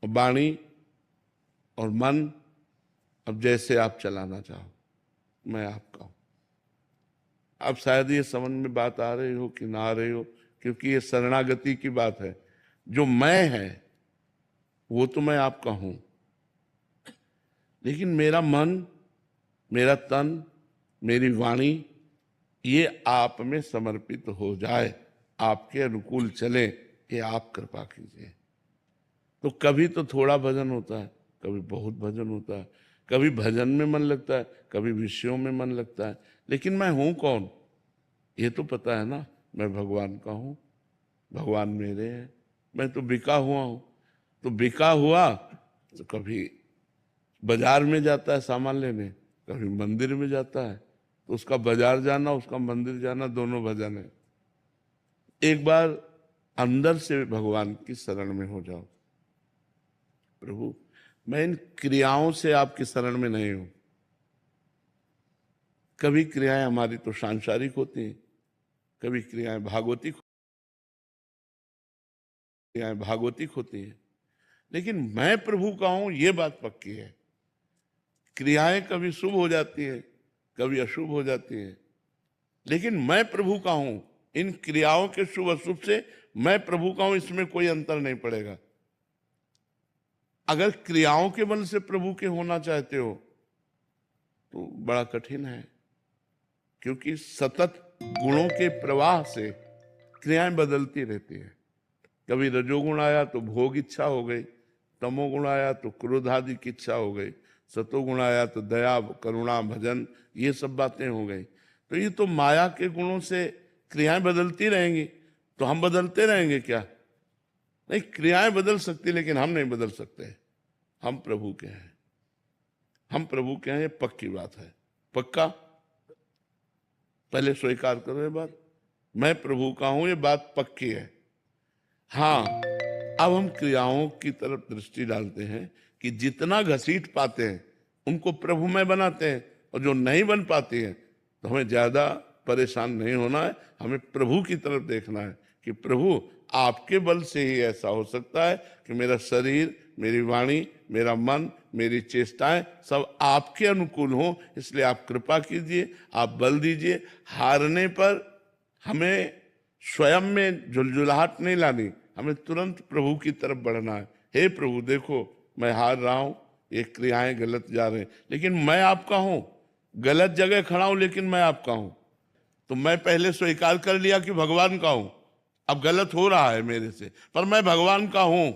और वाणी और मन अब जैसे आप चलाना चाहो, मैं आपका हूं। अब शायद ये समझ में बात आ रही हो कि ना आ रही हो, क्योंकि ये शरणागति की बात है। जो मैं है वो तो मैं आपका हूं, लेकिन मेरा मन, मेरा तन, मेरी वाणी ये आप में समर्पित हो जाए, आपके अनुकूल चले, ये आप कृपा कीजिए। तो कभी तो थोड़ा भजन होता है, कभी बहुत भजन होता है, कभी भजन में मन लगता है, कभी विषयों में मन लगता है, लेकिन मैं हूं कौन ये तो पता है ना। मैं भगवान का हूं, भगवान मेरे हैं, मैं तो बिका हुआ हूं। तो बिका हुआ तो कभी बाजार में जाता है सामान लेने, कभी मंदिर में जाता है, तो उसका बाजार जाना, उसका मंदिर जाना, दोनों भजन है। एक बार अंदर से भगवान की शरण में हो जाओ, प्रभु मैं इन क्रियाओं से आपकी शरण में नहीं हूं। कभी क्रियाएं हमारी तो सांसारिक होती हैं, कभी क्रियाएं भागवतिक होती हैं, लेकिन मैं प्रभु का हूं ये बात पक्की है। क्रियाएं कभी शुभ हो जाती है, कभी अशुभ हो जाती है, लेकिन मैं प्रभु का हूं। इन क्रियाओं के शुभ अशुभ से मैं प्रभु का हूं, इसमें कोई अंतर नहीं पड़ेगा। अगर क्रियाओं के बल से प्रभु के होना चाहते हो तो बड़ा कठिन है, क्योंकि सतत गुणों के प्रवाह से क्रियाएं बदलती रहती है। कभी रजोगुण आया तो भोग इच्छा हो गई, तमोगुण आया तो क्रोध आदि की इच्छा हो गई, सतोगुण आया तो दया करुणा भजन ये सब बातें हो गई। तो ये तो माया के गुणों से क्रियाएं बदलती रहेंगी, तो हम बदलते रहेंगे क्या? नहीं, क्रियाएं बदल सकती लेकिन हम नहीं बदल सकते। हम प्रभु के हैं, हम प्रभु के हैं, ये पक्की बात है। पक्का? पहले स्वीकार करो ये बात, मैं प्रभु का हूं, ये बात पक्की है। हाँ, अब हम क्रियाओं की तरफ दृष्टि डालते हैं कि जितना घसीट पाते हैं उनको प्रभु में बनाते हैं, और जो नहीं बन पाती है तो हमें ज्यादा परेशान नहीं होना है, हमें प्रभु की तरफ देखना है कि प्रभु आपके बल से ही ऐसा हो सकता है कि मेरा शरीर, मेरी वाणी, मेरा मन, मेरी चेष्टाएं सब आपके अनुकूल हो। इसलिए आप कृपा कीजिए, आप बल दीजिए। हारने पर हमें स्वयं में झुलझुलाहट नहीं लानी, हमें तुरंत प्रभु की तरफ बढ़ना है। हे प्रभु देखो मैं हार रहा हूं, ये क्रियाएं गलत जा रहे हैं, लेकिन मैं आपका हूं। गलत जगह खड़ा हूं लेकिन मैं आपका हूं। तो मैं पहले स्वीकार कर लिया कि भगवान का हूं, अब गलत हो रहा है मेरे से, पर मैं भगवान का हूं।